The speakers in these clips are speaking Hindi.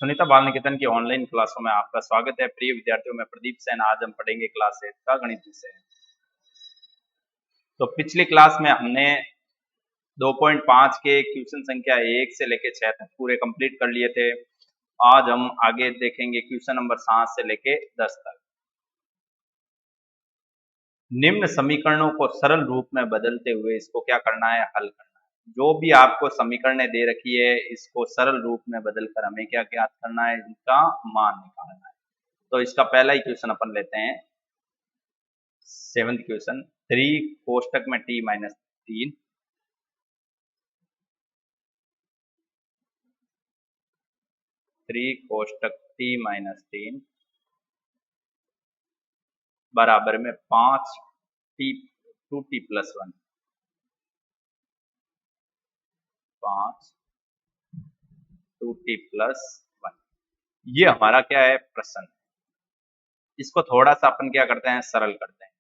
सुनीता बाल निकेतन की ऑनलाइन क्लासों में आपका स्वागत है। प्रिय विद्यार्थियों, मैं प्रदीप सेन। आज हम पढ़ेंगे क्लास 8 का गणित विषय। तो पिछली क्लास में हमने 2.5 के क्वेश्चन संख्या 1 से लेके 6 तक पूरे कंप्लीट कर लिए थे। आज हम आगे देखेंगे क्वेश्चन नंबर 7 से लेके 10 तक। निम्न समीकरणों को सरल रूप में बदलते हुए इसको क्या करना है, हल करना है। जो भी आपको समीकरणें दे रखी है, इसको सरल रूप में बदलकर हमें क्या क्या करना है, इनका मान निकालना है। तो इसका पहला ही क्वेश्चन अपन लेते हैं। 7th क्वेश्चन, 3 कोष्टक में t माइनस 3 3 कोष्टक t माइनस 3 बराबर में 5 t 2t plus 1 5 2t plus 1। ये हमारा क्या है, प्रश्न। इसको थोड़ा सा अपन क्या करते हैं, सरल करते हैं।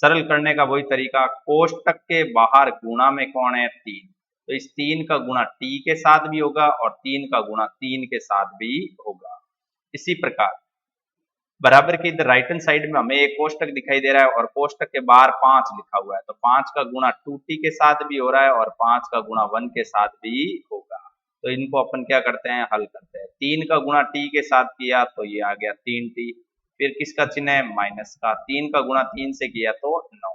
सरल करने का वही तरीका, कोष्टक के बाहर गुणा में कौन है, 3। तो इस 3 का गुणा t के साथ भी होगा और 3 का गुणा 3 के साथ भी होगा। इसी प्रकार बराबर के इधर राइट हैंड साइड में हमें एक कोष्टक दिखाई दे रहा है और कोष्टक के बाहर 5 लिखा हुआ है। तो 5 का गुणा 2t के साथ भी हो रहा है और 5 का गुणा 1 के साथ भी होगा। तो इनको अपन क्या करते हैं, हल करते हैं। 3 का गुणा t के साथ किया तो ये आ गया 3t। फिर किसका चिन्ह है, माइनस का। 3 का गुणा 3 से किया तो 9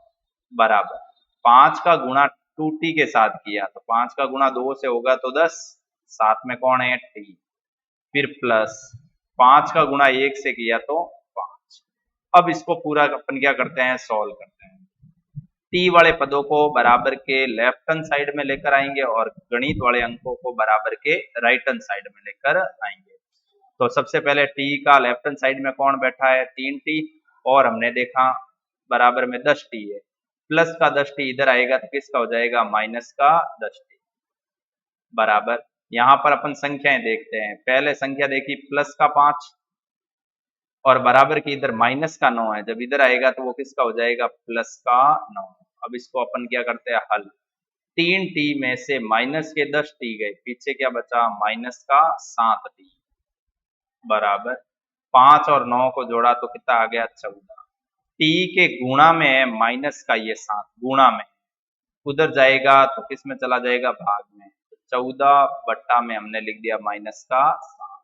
बराबर 5 का गुणा 2t के साथ किया तो 5 का गुणा 2 से होगा तो 10, साथ में कौन है, t। फिर प्लस 5 का गुणा 1 से किया तो 5। अब इसको पूरा अपन क्या करते हैं, सॉल्व करते हैं। टी वाले पदों को बराबर के लेफ्ट हैंड साइड में लेकर आएंगे और गणित वाले अंकों को बराबर के राइट हैंड साइड में लेकर आएंगे। तो सबसे पहले टी का लेफ्ट हैंड साइड में कौन बैठा है, 3t, और हमने देखा बराबर में 10t है। प्लस का 10t इधर आएगा तो किसका हो जाएगा, माइनस का 10t बराबर। यहाँ पर अपन संख्याएं देखते हैं। पहले संख्या देखी प्लस का 5 और बराबर की इधर माइनस का 9 है। जब इधर आएगा तो वो किसका हो जाएगा, प्लस का 9। अब इसको अपन क्या करते हैं, हल। 3t में से माइनस के 10t गए, पीछे क्या बचा, माइनस का 7t बराबर 5 और 9 को जोड़ा तो कितना आ गया, 14। t के गुणा में है माइनस का ये 7, गुणा में उधर जाएगा तो किस में चला जाएगा, भाग में। 14 बट्टा में हमने लिख दिया माइनस का 7।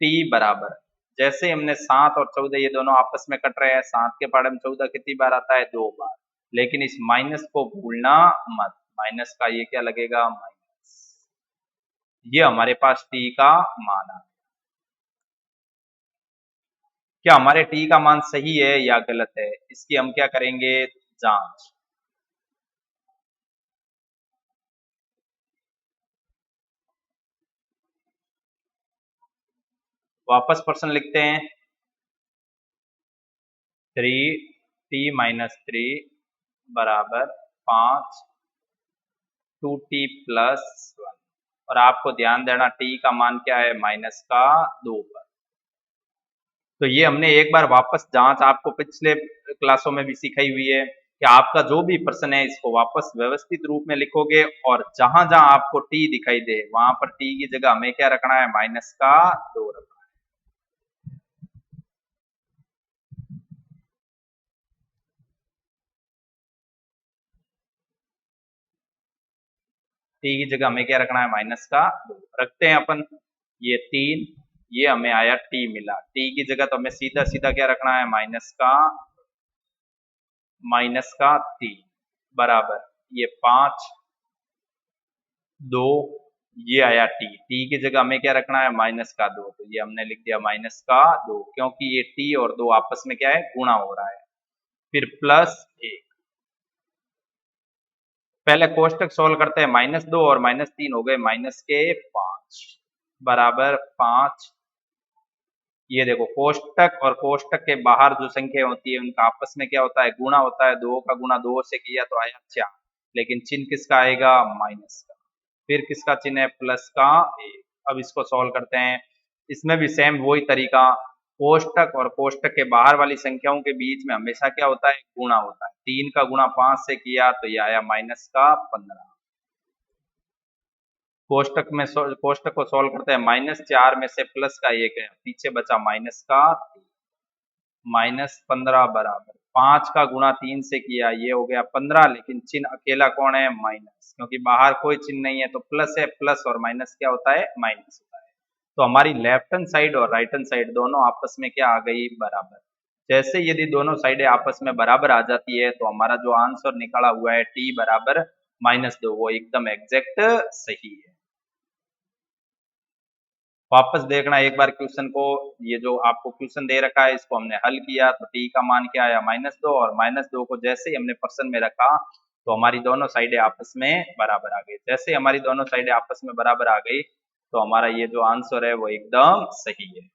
t बराबर, जैसे हमने 7 और 14 ये दोनों आपस में कट रहे हैं। 7 के पहाड़े में 14 कितनी बार आता है, 2 बार। लेकिन इस माइनस को भूलना मत, माइनस का ये क्या लगेगा, माइनस। ये हमारे पास t का मान आ गया। क्या हमारे t का मान सही है या गलत है, इसकी हम क्या करेंगे, जांच। वापस प्रश्न लिखते हैं। 3t माइनस 3 बराबर 5 2t प्लस 1। और आपको ध्यान देना t का मान क्या है, माइनस का 2 पर। तो ये हमने एक बार वापस जांच आपको पिछले क्लासों में भी सिखाई हुई है कि आपका जो भी प्रश्न है इसको वापस व्यवस्थित रूप में लिखोगे और जहां जहां आपको t दिखाई दे वहां पर t की जगह हमें क्या रखना है, माइनस का 2 रखना है। t की जगह हमें क्या रखना है, माइनस का 2 रखते हैं अपन। ये 3, ये हमें आया t मिला। t की जगह तो हमें सीधा सीधा क्या रखना है, माइनस का 3 बराबर ये 5 2, ये आया t की जगह हमें क्या रखना है, माइनस का 2। तो ये हमने लिख दिया माइनस का 2, क्योंकि ये t और 2 आपस में क्या है, गुणा हो रहा है। फिर प्लस 1, पहले कोष्टक सोल्व करते हैं। -2 और -3 हो गए माइनस के 5 बराबर 5। ये देखो कोष्टक और कोष्टक के बाहर जो संख्या होती है उनका आपस में क्या होता है, गुणा होता है। 2 का गुणा 2 से किया तो आया 4, लेकिन चिन्ह किसका आएगा, माइनस का। फिर किसका चिन्ह है, प्लस का 1। अब इसको सॉल्व करते हैं। इसमें भी सेम वही तरीका, कोष्टक और कोष्टक के बाहर वाली संख्याओं के बीच में हमेशा क्या होता है, गुणा होता है। 3 का गुणा 5 से किया तो ये आया माइनस का 15। कोष्टक को सॉल्व करते हैं, -4 में से प्लस का 1 है, पीछे बचा माइनस का, -15 बराबर 5 का गुणा 3 से किया, ये हो गया 15, लेकिन चिन्ह अकेला कौन है, माइनस, क्योंकि बाहर कोई चिन्ह नहीं है तो प्लस है, प्लस और माइनस क्या होता है, माइनस होता है। तो हमारी लेफ्ट हैंड साइड और राइट हैंड साइड दोनों आपस में क्या आ गई, बराबर। जैसे यदि दोनों साइडें आपस में बराबर आ जाती है तो हमारा जो आंसर निकाला हुआ है t बराबर -2, वो एकदम एग्जैक्ट सही है। वापस देखना एक बार क्वेश्चन को, ये जो आपको क्वेश्चन दे रखा है इसको हमने हल किया तो t का मान क्या आया, -2, और -2 को जैसे ही हमने पर्सन में रखा तो हमारी दोनों साइडें आपस में बराबर आ गई। जैसे ही हमारी दोनों साइडें आपस में बराबर आ गई तो हमारा ये जो आंसर है वो एकदम सही है।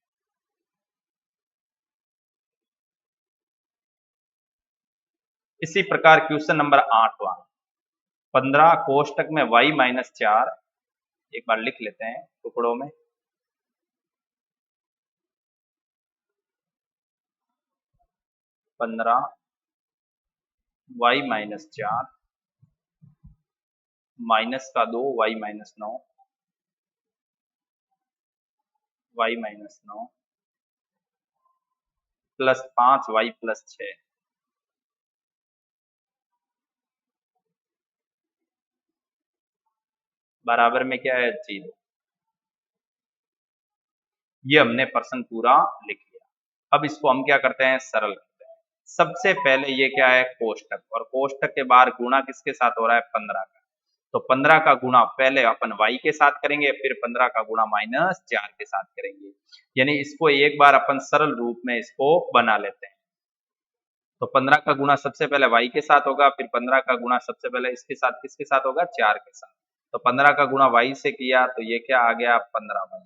इसी प्रकार क्वेश्चन नंबर 8वां, 15 कोष्टक में y-4, एक बार लिख लेते हैं टुकड़ों में, 15 y-4 माइनस का 2 y-9 y-9 plus 5 y plus 6 बराबर में क्या है, 0। ये हमने प्रश्न पूरा लिख लिया। अब इसको हम क्या करते हैं, सरल करते हैं। सबसे पहले ये क्या है, कोष्टक, और कोष्टक के बाहर गुणा किसके साथ हो रहा है, 15 का। तो 15 का गुणा पहले अपन y के साथ करेंगे, फिर 15 का गुणा -4 के साथ करेंगे, यानी इसको एक बार अपन सरल रूप में इसको बना लेते हैं। तो 15 का गुणा सबसे पहले y के साथ होगा, फिर 15 का गुणा सबसे पहले इसके साथ किसके साथ होगा, 4 के साथ। तो 15 का गुणा y से किया तो ये क्या आ गया, 15y,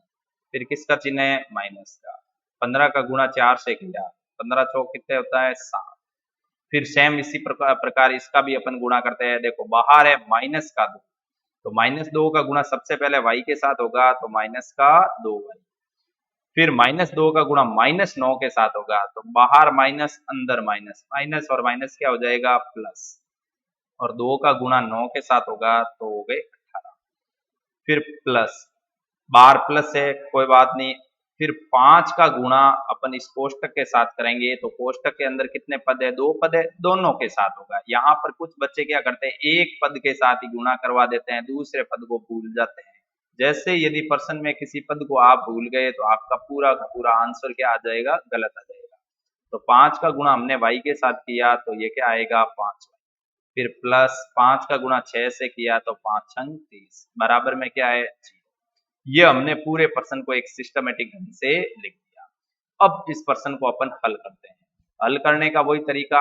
फिर किसका चिन्ह है, माइनस का। 15 का गुणा 4 से किया, 15 चौक कितने होता है, 7। फिर सेम इसी प्रकार इसका भी अपन गुणा करते हैं। देखो बाहर है माइनस का 2, तो -2 का गुणा सबसे पहले y के साथ होगा तो माइनस का 2y, फिर -2 का गुणा -9 के साथ होगा तो बाहर माइनस अंदर माइनस, माइनस और माइनस क्या हो जाएगा, प्लस, और 2 का गुणा 9 के साथ होगा तो हो गए 18, फिर प्लस, बाहर प्लस है कोई बात नहीं, फिर 5 का गुणा अपन इस कोष्टक के साथ करेंगे तो कोष्टक के अंदर कितने पद है, 2 पद है, दोनों के साथ होगा। यहाँ पर कुछ बच्चे क्या करते हैं, एक पद के साथ ही गुणा करवा देते हैं, दूसरे पद को भूल जाते हैं। जैसे यदि प्रश्न में किसी पद को आप भूल गए तो आपका पूरा का पूरा आंसर क्या आ जाएगा, गलत आ जाएगा। तो 5 का गुणा हमने y के साथ किया तो ये क्या आएगा, 5y, फिर प्लस 5 का गुणा 6 से किया तो 5 छंग 30 बराबर में क्या है, 0। ये हमने पूरे प्रश्न को एक सिस्टमेटिक ढंग से लिख दिया। अब इस प्रश्न को अपन हल करते हैं। हल करने का वही तरीका,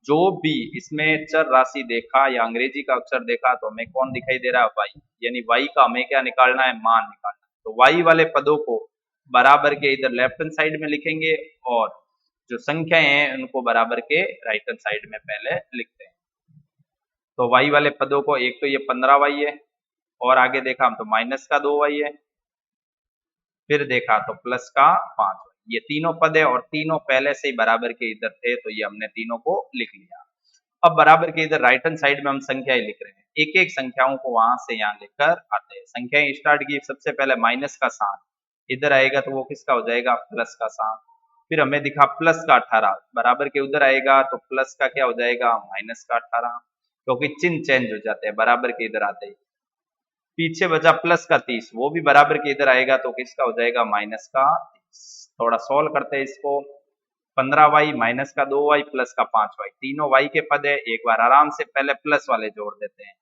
जो भी इसमें चर राशि देखा या अंग्रेजी का अक्षर देखा तो हमें कौन दिखाई दे रहा है, y, यानी y का हमें क्या निकालना है, मान निकालना है। तो y वाले पदों को बराबर के इधर लेफ्ट हैंड साइड में लिखेंगे और जो संख्याएं हैं उनको बराबर के राइट हैंड साइड में पहले लिखते हैं। तो y वाले पदों को, एक तो ये 15y है, और आगे देखा हम तो माइनस का 2y है, फिर देखा तो प्लस का 5, ये तीनों पद है और तीनों पहले से ही बराबर के इधर थे तो ये हमने तीनों को लिख लिया। अब बराबर के इधर राइट हैंड साइड में हम संख्याएं लिख रहे हैं, एक एक संख्याओं को वहां से यहाँ लेकर आते हैं। संख्याएं स्टार्ट की सबसे पहले माइनस का 7, इधर आएगा तो वो किसका हो जाएगा, प्लस का 7। फिर हमें दिखा प्लस का 18, बराबर के उधर आएगा तो प्लस का क्या हो जाएगा, माइनस का 18, क्योंकि चिन्ह चेंज हो जाते हैं बराबर के इधर आते ही। पीछे बचा प्लस का 30, वो भी बराबर के इधर आएगा तो किसका हो जाएगा, माइनस का 30। थोड़ा सॉल्व करते हैं इसको, 15y माइनस का 2y प्लस का 5y, तीनों y के पद है, एक बार आराम से पहले प्लस वाले जोड़ देते हैं।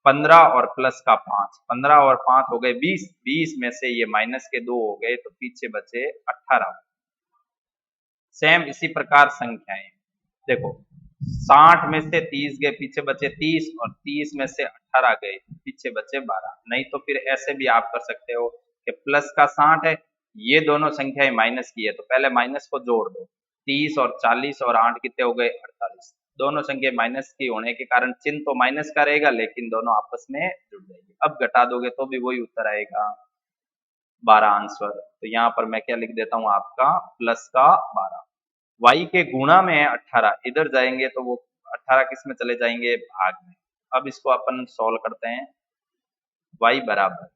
15 और प्लस का 5, 15 और 5 हो गए 20, 20 में से ये माइनस के 2 हो गए तो पीछे बचे 18। सेम इसी प्रकार संख्याएं देखो, 60 में से 30 गए, पीछे बचे 30, और 30 में से 18 गए, पीछे बचे 12। नहीं तो फिर ऐसे भी आप कर सकते हो कि प्लस का 60 है, ये दोनों संख्याएं माइनस की है तो पहले माइनस को जोड़ दो, 30 और 40 और 8 कितने हो गए, 48। दोनों संख्या माइनस की होने के कारण चिन्ह तो माइनस का रहेगा लेकिन दोनों आपस में जुड़ जाएंगे। अब घटा दोगे तो भी वही उत्तर आएगा, 12 आंसर। तो यहाँ पर मैं क्या लिख देता हूँ, आपका प्लस का 12। y के गुणा में है 18, इधर जाएंगे तो वो 18 किस में चले जाएंगे, भाग में। अब इसको अपन सॉल्व करते हैं, y बराबर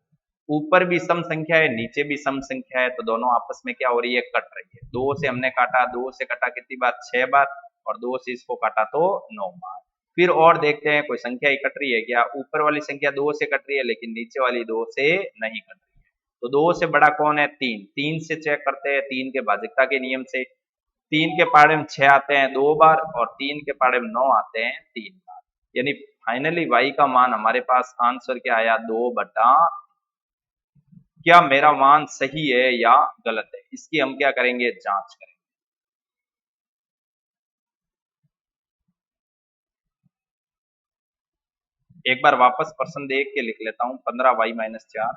ऊपर भी सम संख्या है, नीचे भी सम संख्या है, तो दोनों आपस में क्या हो रही है, कट रही है। 2 से हमने काटा, 2 से कटा कितनी बार, 6 बार, और 2 से इसको काटा तो 9 बार। फिर और देखते हैं कोई संख्या ही कट रही है क्या। ऊपर वाली संख्या 2 से कट रही है, लेकिन नीचे वाली 2 से नहीं कट रही है। तो 2 से बड़ा कौन है, 3। 3 से चेक करते हैं, 3 के भाजकता के नियम से। 3 के पाड़े में 6 आते हैं 2 बार, और 3 के पाड़े में 9 आते हैं 3 बार। यानी फाइनली y का मान हमारे पास आंसर क्या आया, 2/। क्या मेरा मान सही है या गलत है, इसकी हम क्या करेंगे, जांच करेंगे। एक बार वापस प्रश्न देख के लिख लेता हूं, 15y-4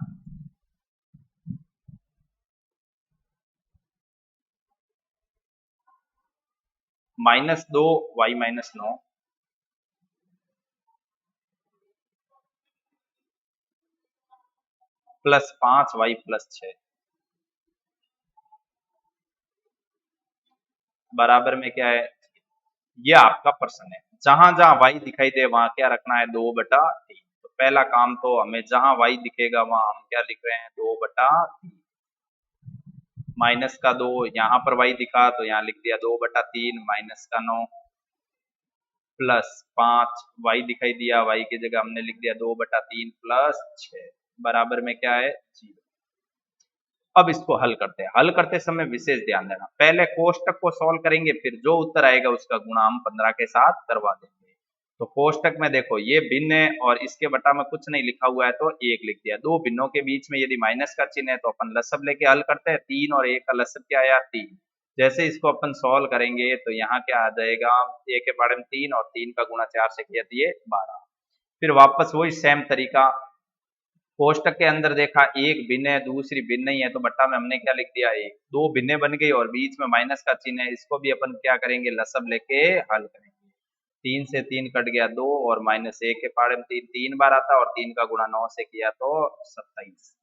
-2y-9 +5y+6 बराबर में क्या है, ये आपका प्रश्न है। जहां जहां y दिखाई दे वहां क्या रखना है, 2/3। तो पहला काम तो हमें जहां y दिखेगा वहां हम क्या लिख रहे हैं, 2/3। माइनस का 2, यहाँ पर y दिखा तो यहाँ लिख दिया 2/3, -9 +5, y दिखाई दिया, y की जगह हमने लिख दिया 2/3 +6 बराबर में क्या है, 0। अब इसको हल करते हैं। हल करते समय विशेष ध्यान देना, पहले कोष्टक को सॉल्व करेंगे, फिर जो उत्तर आएगा उसका गुणा हम 15 के साथ करवा देंगे। तो कोष्टक में देखो ये भिन्न है और इसके बटा में कुछ नहीं लिखा हुआ है तो 1 लिख दिया। दो भिन्नों के बीच में यदि माइनस का चिन्ह है तो अपन लसब लेके हल करते हैं। 3 और 1 का लसब क्या आया, 3। जैसे इसको अपन सॉल्व करेंगे तो यहाँ क्या आ जाएगा, a के बारे में 3 और 3 का गुणा 4 से किया तो ये 12। फिर वापस वही सेम तरीका, कोष्टक के अंदर देखा एक भिन्न है दूसरी भिन्न नहीं है तो बट्टा में हमने क्या लिख दिया, एक। दो भिन्ने बन गई और बीच में माइनस का चिन्ह है, इसको भी अपन क्या करेंगे, लसब लेके हल करेंगे। 3 से 3 कट गया 2 और -1 के पाड़े में 3 3 बार आता और 3 का गुणा 9 से किया तो 27।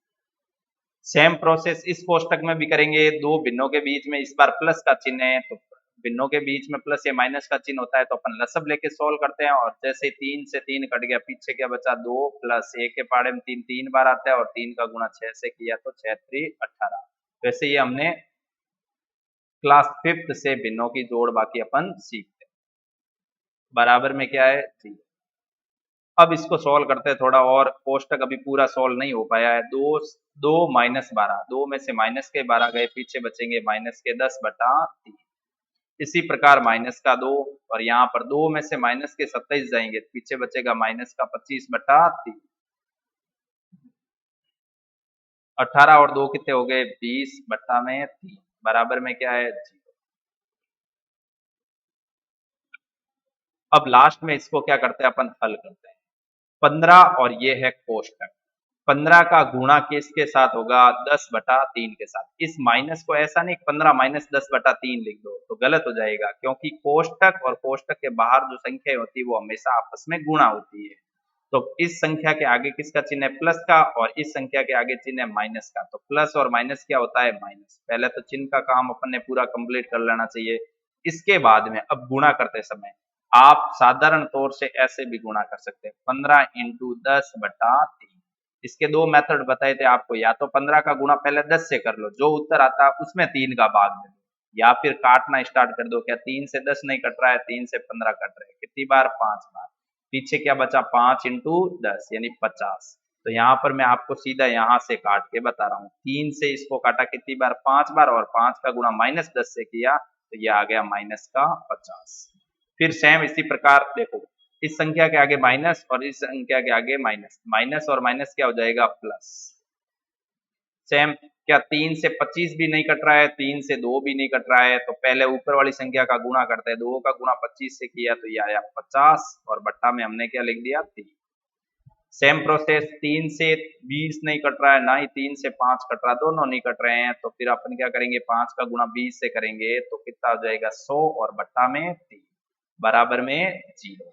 सेम प्रोसेस इस कोष्टक में भी करेंगे। दो भिन्नों के बीच में इस बार प्लस का चिन्ह है तो भिन्नों के बीच में प्लस या माइनस का चिन्ह होता है तो अपन लसब लेके सोल्व करते हैं। और जैसे 3 से 3 कट गया, पीछे क्या बचा, 2 प्लस 1 के पाड़े में 3 3 बार आता है और 3 का गुणा 6 से किया तो 6 3 18। वैसे ये हमने क्लास 5th से भिन्नों की जोड़ बाकी अपन सीखते हैं। बराबर में क्या है, 0। अब इसको सॉल्व करते हैं थोड़ा और। कोष्टक अभी पूरा सॉल्व नहीं हो पाया है। 2 2 -12, 2 में से माइनस के 12 गए, पीछे बचेंगे माइनस के 10/3। इसी प्रकार माइनस का 2 और यहाँ पर 2 में से माइनस के 27 जाएंगे, पीछे बचेगा माइनस का 25/3। 18 और 2 कितने हो गए, 20/3 बराबर में क्या है, 0। अब लास्ट में इसको क्या करते हैं, अपन हल करते हैं। 15 और ये है कोष्टक। 15 का गुणा किसके साथ होगा, 10/3 के साथ। इस माइनस को ऐसा नहीं 15 - 10/3 लिख दो तो गलत हो जाएगा, क्योंकि कोष्टक और कोष्टक के बाहर जो संख्या होती है वो हमेशा आपस में गुणा होती है। तो इस संख्या के आगे किसका चिन्ह है, प्लस का, और इस संख्या के आगे चिन्ह है माइनस का। तो प्लस और माइनस क्या होता है, माइनस। पहले तो चिन्ह का काम अपन ने पूरा कंप्लीट कर लेना चाहिए। इसके बाद में अब गुणा करते समय आप साधारण तौर से ऐसे भी गुणा कर सकते हैं, 15 × 10/3। इसके दो मेथड बताए थे आपको, या तो 15 का गुणा पहले 10 से कर लो, जो उत्तर आता है उसमें 3 का भाग दे दो, या फिर काटना स्टार्ट कर दो। क्या 3 से 10 नहीं कट रहा है, 3 से 15 कट रहा है, कितनी बार, 5 बार। पीछे क्या बचा, 5 × 10 यानी 50। तो यहाँ पर मैं आपको सीधा यहाँ से काट के बता रहा हूँ, 3 से इसको काटा कितनी बार, 5 बार, और 5 का गुणा -10 से किया तो ये आ गया माइनस का 50। फिर सेम इसी प्रकार देखो, इस संख्या के आगे माइनस और इस संख्या के आगे माइनस, माइनस और माइनस क्या हो जाएगा, प्लस। सेम, क्या 3 से 25 भी नहीं कट रहा है, 3 से 2 भी नहीं कट रहा है, तो पहले ऊपर वाली संख्या का गुणा करते हैं। 2 का गुणा 25 से किया तो ये आया 50 और बट्टा में हमने क्या लिख दिया, 3। सेम प्रोसेस, 3 से 20 नहीं कट रहा है, ना ही 3 से 5 कट रहा, दोनों नहीं कट रहे हैं, तो फिर अपन क्या करेंगे, 5 का गुणा 20 से करेंगे तो कितना हो जाएगा, 100 और बट्टा में 3 बराबर में 0।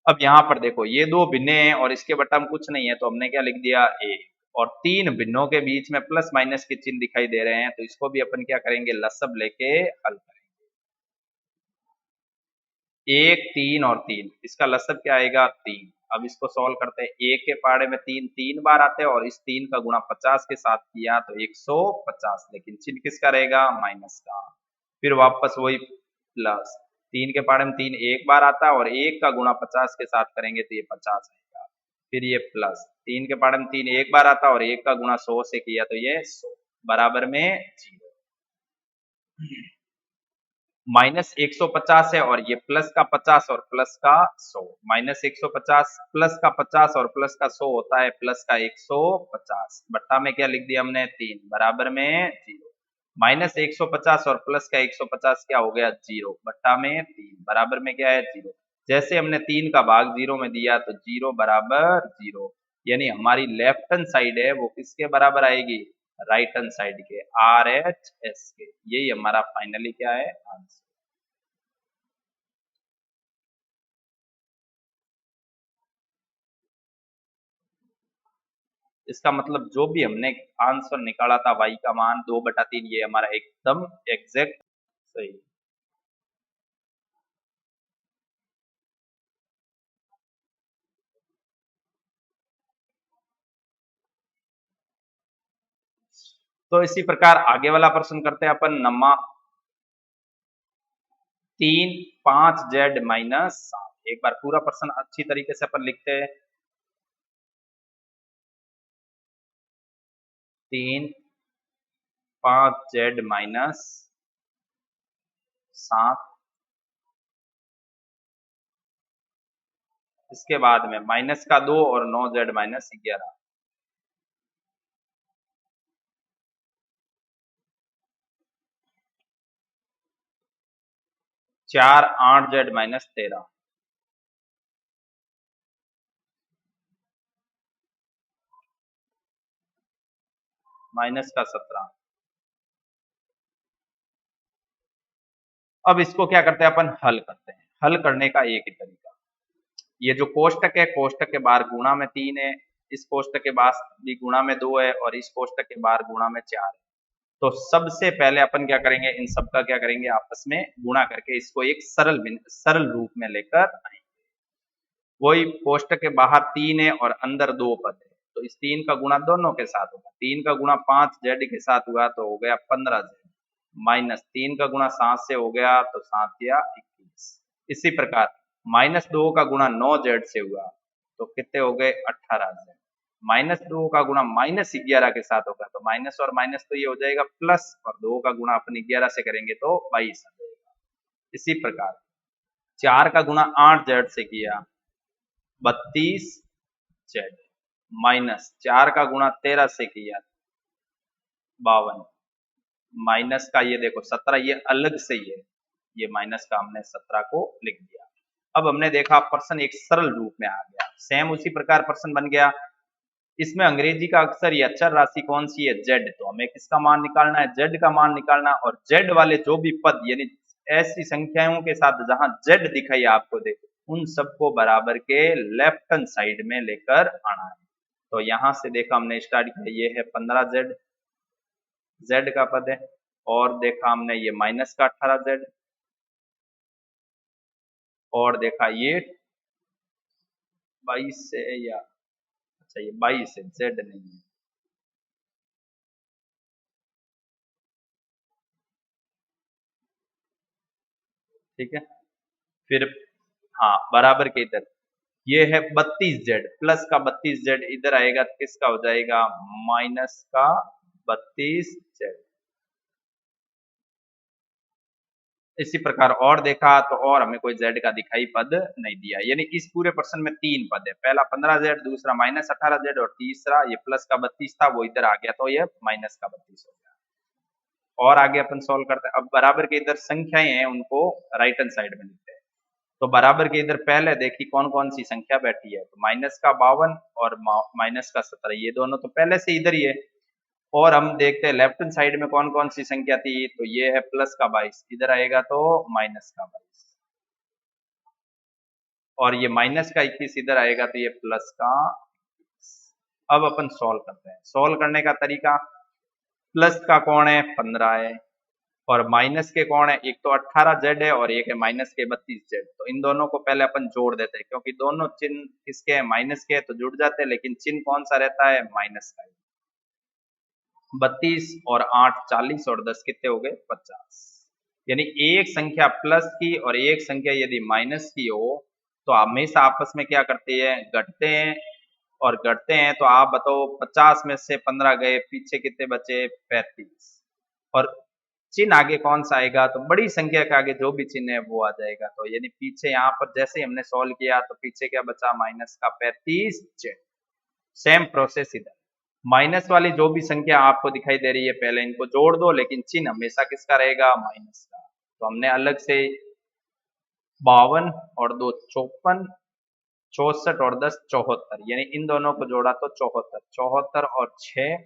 अब यहाँ पर देखो ये दो भिन्ने हैं और इसके बट्टा में कुछ नहीं है तो हमने क्या लिख दिया, 1। और 3 भिन्नों के बीच में प्लस माइनस के चिन्ह दिखाई दे रहे हैं तो इसको भी अपन क्या करेंगे, लसब लेके हल करेंगे। एक, तीन और तीन, इसका लसब क्या आएगा? 3। अब इसको सॉल्व करते हैं। एक के पहाड़े में तीन 3 बार आते हैं और इस 3 का गुणा 50 के साथ किया तो 150, लेकिन चिन्ह किसका रहेगा? माइनस का। फिर वापस वही प्लस, 3 के पहाड़े में 3 एक बार आता है और 1 का गुणा 50 के साथ करेंगे तो ये 50 आएगा। फिर ये प्लस, 3 के पहाड़े में 3 एक बार आता है और 1 का गुणा 100 से किया तो ये 100 बराबर में 0। माइनस 150 है और ये प्लस का 50 और प्लस का 100, माइनस 150 प्लस का 50 और प्लस का 100 होता है प्लस का 150, बट्टा में क्या लिख दिया हमने? 3 बराबर में 0। माइनस 150 और प्लस का 150 क्या हो गया? 0, बट्टा में 3 बराबर में क्या है? 0। जैसे हमने 3 का भाग 0 में दिया तो 0 बराबर 0, यानी हमारी लेफ्ट हैंड साइड है वो किसके बराबर आएगी? राइट हैंड साइड के, RHS के। यही हमारा फाइनली क्या है? आंसर। इसका मतलब जो भी हमने आंसर निकाला था y का मान 2/3, ये हमारा एकदम एग्जैक्ट सही। तो इसी प्रकार आगे वाला प्रश्न करते हैं अपन। नम्मा 3 5z-7। एक बार पूरा प्रश्न अच्छी तरीके से अपन लिखते हैं। 3 5z-7, इसके बाद में माइनस का 2 और 9z-11। 4 8z-13, माइनस का 17। अब इसको क्या करते हैं अपन? हल करते हैं। हल करने का एक ही तरीका, ये जो कोष्टक है, कोष्टक के बाहर गुणा में 3 है, इस कोष्टक के बाहर भी गुणा में 2 है और इस कोष्टक के बाहर गुणा में 4 है। तो सबसे पहले अपन क्या करेंगे? इन सब का क्या करेंगे? आपस में गुणा करके इसको एक सरल रूप में लेकर आएंगे। वही कोष्टक के बाहर 3 है और अंदर 2 पद है, तो इस 3 का गुणा दोनों के साथ होगा। 3 का गुणा 5z के साथ हुआ तो हो गया 15z, माइनस 3 का गुणा 7 से हो गया तो 7 या 21। इसी प्रकार माइनस 2 का गुणा 9z से हुआ तो कितने हो गए? 18z। माइनस 2 का गुणा माइनस 11 के साथ होगा तो माइनस और माइनस तो ये हो जाएगा प्लस, और 2 का गुणा अपन 11 से करेंगे तो 22 आ जाएगा। इसी प्रकार 4 का गुणा 8z से किया 32z, माइनस 4 का गुणा 13 से किया 52, माइनस का ये देखो 17, ये अलग से ही है, ये माइनस का हमने 17 को लिख दिया। अब हमने देखा प्रश्न एक सरल रूप में आ गया। सेम उसी प्रकार प्रश्न बन गया। इसमें अंग्रेजी का अक्षर या अक्षर राशि कौन सी है? जेड। तो हमें किसका मान निकालना है? जेड का मान निकालना, और जेड वाले जो भी पद यानी ऐसी संख्याओं के साथ जहां जेड दिखाई आपको देखो उन सबको बराबर के लेफ्ट हैंड साइड में लेकर आना है। तो यहां से देखा हमने स्टार्ट किया, ये है 15z, जेड का पद है। और देखा हमने ये माइनस का 18z, और देखा ये 22 से, या अच्छा ये 22 है, जेड नहीं है। ठीक है। फिर हाँ बराबर के इधर ये है 32z, प्लस का 32z इधर आएगा तो किसका हो जाएगा? माइनस का 32z। इसी प्रकार और देखा तो और हमें कोई z का दिखाई पद नहीं दिया, यानी इस पूरे प्रश्न में 3 पद है। पहला 15z, दूसरा माइनस 18z और तीसरा ये प्लस का 32 था वो इधर आ गया तो ये माइनस का 32 हो गया। और आगे अपन सोल्व करते हैं। अब बराबर के इधर संख्याएं हैं उनको राइट हैंड साइड में लिखते हैं। तो बराबर के इधर पहले देखी कौन कौन सी संख्या बैठी है, तो माइनस का 52 और माइनस का 17, ये दोनों तो पहले से इधर ही है। और हम देखते हैं लेफ्ट हैंड साइड में कौन कौन सी संख्या थी, तो ये है प्लस का 22, इधर आएगा तो माइनस का 22, और ये माइनस का 21 इधर आएगा तो ये प्लस का 21। अब अपन सॉल्व करते हैं। सॉल्व करने का तरीका, प्लस का कौन है? 15 है, और माइनस के कौन है, एक तो 18z है और एक है माइनस के 32z। तो इन दोनों को पहले अपन जोड़ देते हैं, क्योंकि दोनों चिन्ह किसके हैं, माइनस के हैं, तो जुड़ जाते हैं, लेकिन चिन्ह कौन सा रहता है, माइनस का। 32 और 8 40 और 10 कितने हो गए, 50। यानी एक संख्या प्लस की और एक संख्या यदि माइनस की हो तो हमेशा आपस में क्या करते हैं, घटते हैं। और घटते हैं तो आप बताओ, 50 में से 15 गए, पीछे कितने बचे, 35। और चिन्ह आगे कौन सा आएगा, तो बड़ी संख्या के आगे जो भी चिन्ह है वो आ जाएगा। तो यानी पीछे यहाँ पर जैसे ही हमने सॉल्व किया तो पीछे क्या बचा, माइनस का 35 z। सेम प्रोसेस इधर, माइनस वाली जो भी संख्या आपको दिखाई दे रही है पहले इनको जोड़ दो, लेकिन चिन्ह हमेशा किसका रहेगा, माइनस का। तो हमने अलग से 52 और 2 54, 64 और 10 74, यानी इन दोनों को जोड़ा तो 74, 74 और 6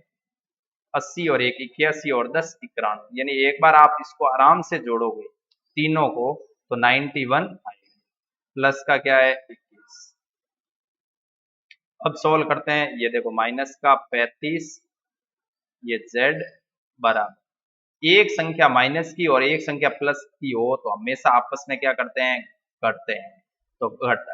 80 और 1 81 और 10 91। यानी एक बार आप इसको आराम से जोड़ोगे तीनों को तो 91 आएगा। प्लस का क्या है, 21। अब सोल्व करते हैं, ये देखो माइनस का 35, ये z बराबर, एक संख्या माइनस की और एक संख्या प्लस की हो तो हमेशा आपस में क्या करते हैं, घटते हैं। तो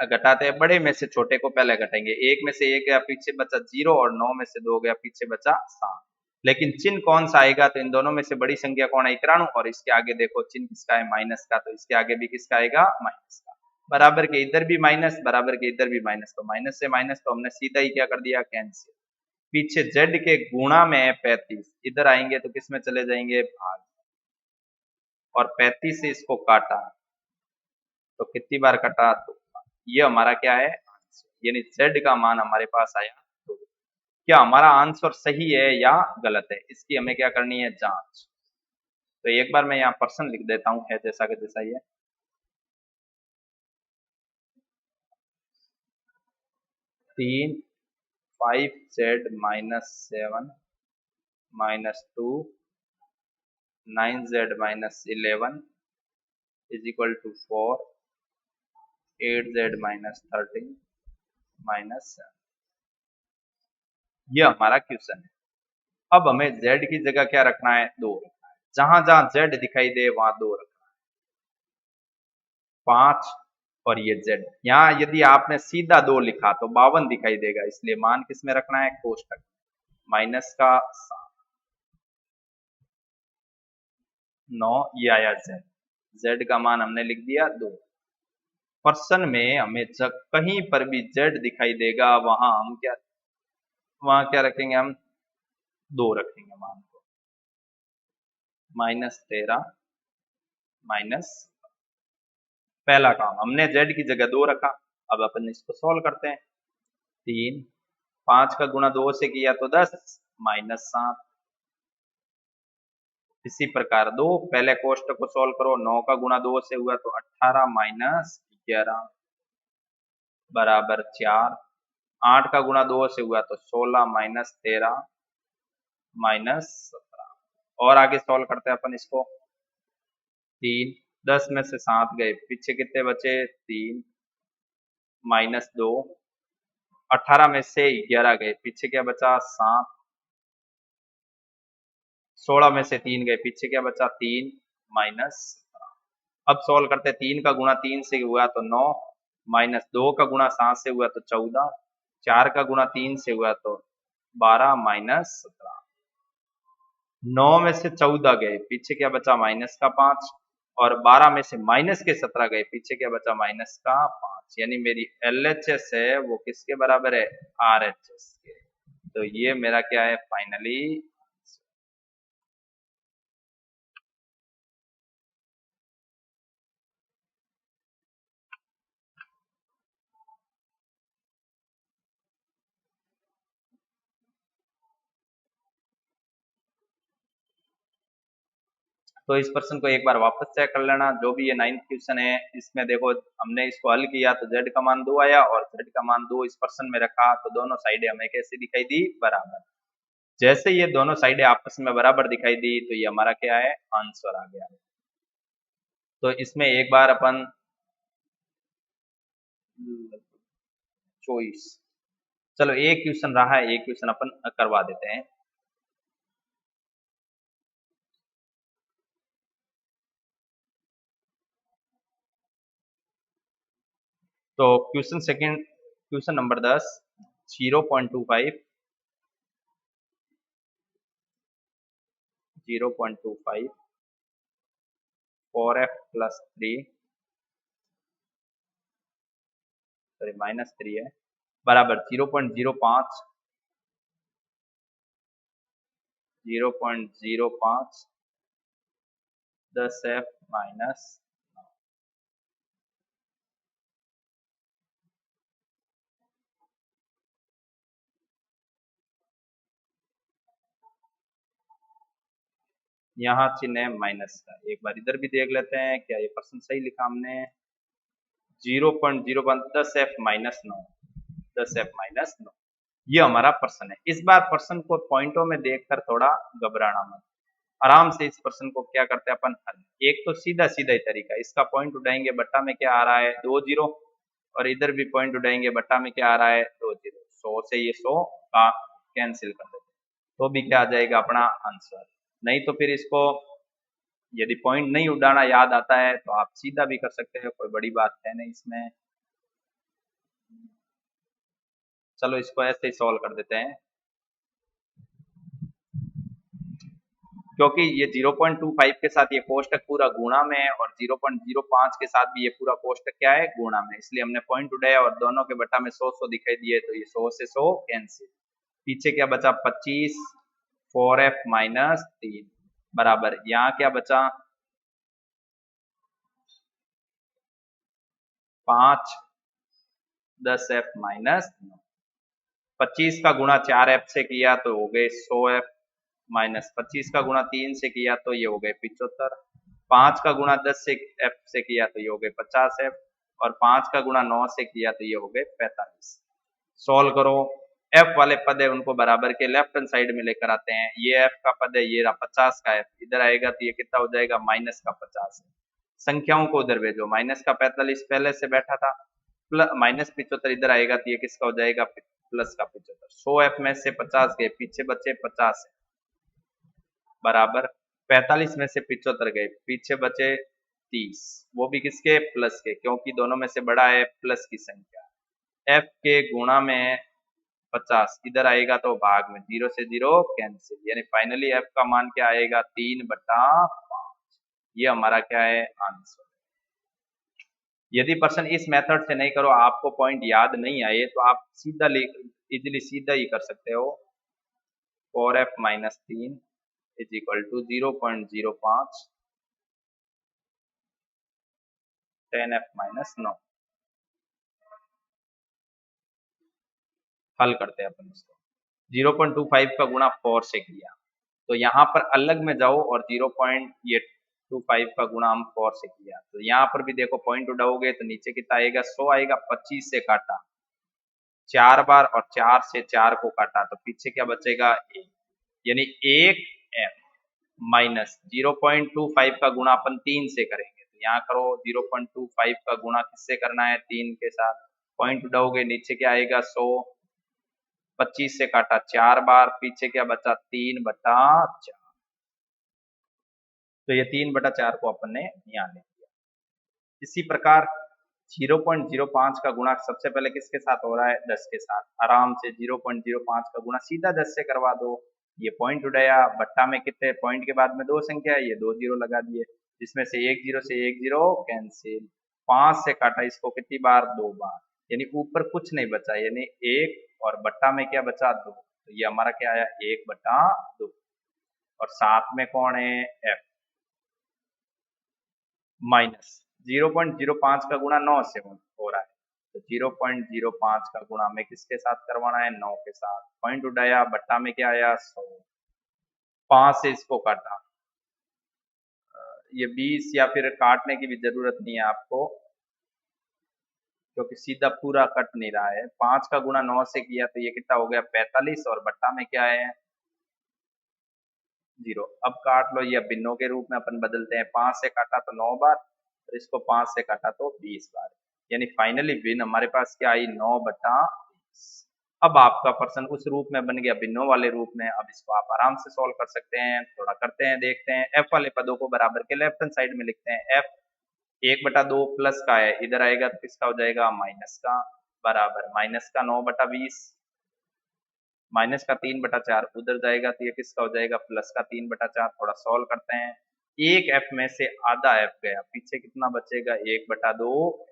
घटाते हैं, बड़े में से छोटे को पहले घटेंगे। एक में से एक गया पीछे बचा 0 और 9 में से 2 गया पीछे बचा 7। लेकिन चिन्ह कौन सा आएगा, तो इन दोनों में से बड़ी संख्या कौन है, 91, और इसके आगे देखो चिन्ह किसका है, माइनस का, तो इसके आगे भी किसका आएगा, माइनस का। बराबर के इधर भी माइनस, बराबर के इधर भी माइनस, तो माइनस से माइनस तो हमने सीधा ही क्या कर दिया, कैंसिल। पीछे z के गुणा में है 35, इधर आएंगे तो किस में चले जाएंगे, भाग। और 35 से इसको काटा तो कितनी बार कटा, तो ये हमारा क्या है, आंसर। यानी z का मान हमारे पास आया। तो क्या हमारा आंसर सही है या गलत है, इसकी हमें क्या करनी है, जांच। तो एक बार मैं यहाँ पर्सन लिख देता हूँ, है जैसा कि जैसा ही है। 3 5z minus 7 minus 2 9z minus 11 is equal to 4 8z minus 13 minus 7। ये हमारा क्वेश्चन है। अब हमें z की जगह क्या रखना है, 2 रखना है। जहां जहां z दिखाई दे वहां 2 रखना है। 5 और ये z, यहाँ यदि आपने सीधा 2 लिखा तो 52 दिखाई देगा, इसलिए मान किस में रखना है, कोष्टक। माइनस का 7 9, ये आया z का मान हमने लिख दिया 2। पर्सन में हमें जब कहीं पर भी z दिखाई देगा वहां क्या रखेंगे हम, 2 रखेंगे मान को। -13 माइनस, पहला काम हमने z की जगह 2 रखा। अब अपन इसको सॉल्व करते हैं। 3 5 का गुणा 2 से किया तो 10 -7। इसी प्रकार 2 पहले कोष्टक को सॉल्व करो, 9 का गुणा 2 से हुआ तो 18 -11 बराबर 4। 8 का गुणा 2 से हुआ तो 16 -13 -17। और आगे सॉल्व करते हैं अपन इसको। 3 10 में से 7 गए, पीछे कितने बचे, 3 -2। 18 में से 11 गए, पीछे क्या बचा, 7। 16 में से 3 गए, पीछे क्या बचा, 3 -17। अब सॉल्व करते हैं, 3 का गुणा 3 से हुआ तो 9 -2 का गुणा 7 से हुआ तो 14। 4 का गुणा 3 से हुआ तो 12 -17। 9 में से 14 गए, पीछे क्या बचा, माइनस का 5। और 12 में से माइनस के 17 गए, पीछे क्या बचा, माइनस का 5। यानी मेरी LHS है वो किसके बराबर है, RHS के। तो ये मेरा क्या है, फाइनली। तो इस प्रश्न को एक बार वापस चेक कर लेना, जो भी ये 9th क्वेश्चन है इसमें देखो हमने इसको हल किया तो z का मान 2 आया और z का मान 2 इस प्रश्न में रखा, तो दोनों साइडें हमें कैसी दिखाई दी, बराबर। जैसे ये दोनों साइडें आपस में बराबर दिखाई दी तो ये हमारा क्या है, आंसर आ गया। तो इसमें एक बार अपन चॉइस, चलो एक क्वेश्चन रहा है, एक क्वेश्चन अपन करवा देते हैं। तो question number 10 0.25 4f plus 3 sorry -3 है बराबर 0.05 10f माइनस। यहाँ चिन्ह है माइनस का, एक बार इधर भी देख लेते हैं क्या ये परसेंट सही लिखा हमने। 0.01 10f-9 10f-9 ये हमारा पर्सन है। इस बार पर्सन को पॉइंटों में देखकर थोड़ा घबराना मत, आराम से इस पर्सन को क्या करते हैं अपन हल। एक तो सीधा सीधा ही तरीका, इसका पॉइंट उठाएंगे बट्टा में क्या आ रहा है 2 जीरो, और इधर भी पॉइंट उठाएंगे बट्टा में क्या आ रहा है 2 जीरो। 100 से ये 100 का कैंसिल कर देते तो भी क्या आ जाएगा अपना आंसर। नहीं तो फिर इसको यदि पॉइंट नहीं उड़ाना याद आता है तो आप सीधा भी कर सकते हैं, कोई बड़ी बात है नहीं इसमें। चलो इसको ऐसे ही सॉल्व कर देते हैं, क्योंकि ये 0.25 के साथ ये कोष्टक पूरा गुणा में है और 0.05 के साथ भी ये पूरा कोष्टक क्या है गुणा में, इसलिए हमने पॉइंट उठाया और दोनों के बटा में 100 दिखाई दिए तो ये 100 से 100 कैंसिल। पीछे क्या बचा 25 4f-3 बराबर यहाँ क्या बचा 5 10f-9। 25 का गुणा 4f से किया तो हो गए 100f माइनस 25 का गुणा 3 से किया तो ये हो गए 75। 5 का गुणा 10 से f से किया तो ये हो गए 50f, और 5 का गुणा 9 से किया तो ये हो गए 45। सॉल्व करो, f वाले पद है उनको बराबर के लेफ्ट हैंड साइड में लेकर आते हैं। ये f का पद है, ये रहा 50 का f, इधर आएगा तो ये कितना हो जाएगा माइनस का 50 है। संख्याओं को उधर भेजो, माइनस का 45 पहले से बैठा था, प्लस माइनस 75 इधर आएगा तो ये किसका हो जाएगा प्लस का 75। 100f में से 50 गए, पीछे बचे 50 है बराबर 45 में से 75 गए, पीछे बचे 30, वो भी किसके प्लस के, क्योंकि दोनों में से बड़ा है प्लस की संख्या। f के गुणा में 50 इधर आएगा तो भाग में 0 से 0 कैंसिल, यानी फाइनली f का मान क्या आएगा 3/5। ये हमारा क्या है आंसर। यदि पर्सन इस मेथड से नहीं करो, आपको पॉइंट याद नहीं आए तो आप सीधा इजिली सीधा ही कर सकते हो। 4f-3 is equal to 0.05 10f-9। हल करते हैं अपन इसको। 0.25 का गुणा 4 से किया तो यहाँ पर अलग में जाओ और 0.25 का गुणा हम 4 से किया तो यहाँ पर भी देखो पॉइंट उठाओगे तो नीचे कितना आएगा 100 आएगा। 25 से काटा 4 बार और 4 से 4 को काटा तो पीछे क्या बचेगा 1, यानी 1f माइनस 0.25 का गुणा अपन 3 से करेंगे तो यहाँ करो 0.25 का गुणा किससे करना है 3 के साथ, पॉइंट उठाओगे नीचे क्या आएगा 100। 25 से काटा 4 बार, पीछे क्या बचा 3/4, तो ये 3/4 को अपन ने यहाँ ले लिया। इसी प्रकार 0.05 का गुणा सबसे पहले किसके साथ हो रहा है 10 के साथ, आराम से 0.05 का गुणा सीधा 10 से करवा दो। ये पॉइंट उठाया बट्टा में कितने पॉइंट के बाद में 2 संख्या है, ये 2 जीरो लगा दिए, जिसमें से 1 जीरो से 1 जीरो कैंसिल। 5 से काटा इसको कितनी बार 2 बार, यानी ऊपर कुछ नहीं बचा, यानी 1 और बट्टा में क्या बचा 2, तो ये हमारा क्या आया 1/2 और साथ में कौन है f माइनस 0.05 का गुणा 9 से हो रहा है तो 0.05 का गुणा हमें किसके साथ करवाना है 9 के साथ। पॉइंट उठाया बट्टा में क्या आया 100। 5 से इसको काटा, ये 20 या फिर काटने की भी जरूरत नहीं है आपको क्योंकि सीधा पूरा कट नहीं रहा है। 5 का गुणा 9 से किया तो ये कितना हो गया 45 और बट्टा में क्या है 0। अब काट लो, ये भिन्नों के रूप में अपन बदलते हैं। 5 से काटा तो 9 बार, तो इसको 5 से काटा तो 20 बार, यानी फाइनली भिन्न हमारे पास क्या आई 9/20। अब आपका पर्सन उस रूप में बन गया भिन्नों वाले रूप में। अब इसको आप आराम से सॉल्व कर सकते हैं, थोड़ा करते हैं देखते हैं। f वाले पदों को बराबर के लेफ्ट हैंड साइड में लिखते हैं f 1/2 प्लस का है, इधर आएगा तो किसका हो जाएगा, माइनस का, बराबर माइनस का 9/20, माइनस का 3/4 उधर जाएगा तो ये किसका हो जाएगा, प्लस का 3/4। थोड़ा सॉल्व करते हैं, एक एफ में से आधा एफ गया, पीछे कितना बचेगा, 1/2।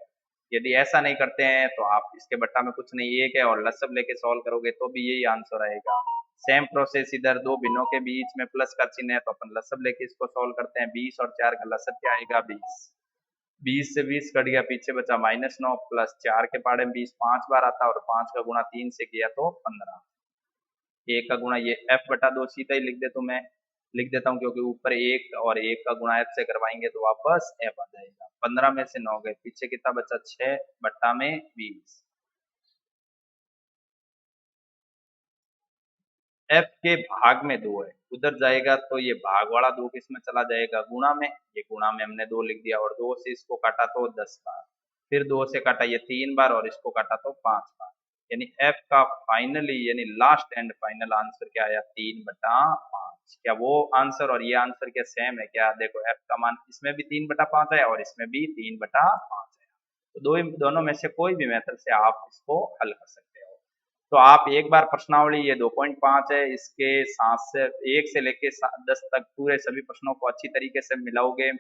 यदि ऐसा नहीं करते हैं तो आप इसके बट्टा में कुछ नहीं, एक है और लसब लेके सॉल्व करोगे तो भी यही आंसर आएगा। सेम प्रोसेस इधर दो भिन्नों के बीच में प्लस का चिन्ह है तो अपन लसब लेके इसको सॉल्व करते हैं। 20 और 4 का लसब क्या आएगा, 20। 20 से 20 कट गया, पीछे बचा -9 प्लस 4 के पाड़े में 20 5 बार आता है और 5 का गुणा 3 से किया तो 15। एक का गुणा ये f/2 सीधा ही लिख दे तो मैं लिख देता हूँ, क्योंकि ऊपर एक और एक का गुणा f से करवाएंगे तो वापस f आ जाएगा। 15 में से 9 गए, पीछे कितना बचा, 6/20। f के भाग में 2 है, उधर जाएगा तो ये भाग वाला 2 किस में चला जाएगा, गुणा में। ये गुणा में हमने 2 लिख दिया और 2 से इसको काटा तो 10 बार, फिर 2 से काटा ये 3 बार और इसको काटा तो 5 बार। यानी f का फाइनली यानी लास्ट एंड फाइनल आंसर क्या आया, 3/5। क्या वो आंसर और ये आंसर क्या सेम है क्या, देखो f का मान इसमें भी 3/5 है और इसमें भी 3/5 है। तो दोनों में से कोई भी मेथड से आप इसको हल कर सकते हो। तो आप एक बार प्रश्नावली ये 2.5 है, इसके साथ से 1 से लेके 10 तक पूरे सभी प्रश्नों को अच्छी तरीके से मिलाओगे।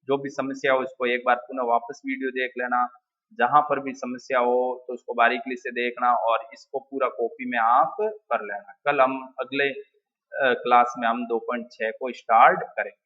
जो भी समस्या हो उसको एक बार पुनः वापस वीडियो देख लेना, जहां पर भी समस्या हो तो उसको बारीकी से देखना और इसको पूरा कॉपी में आप कर लेना। कल हम अगले क्लास में हम 2.6 को स्टार्ट करेंगे।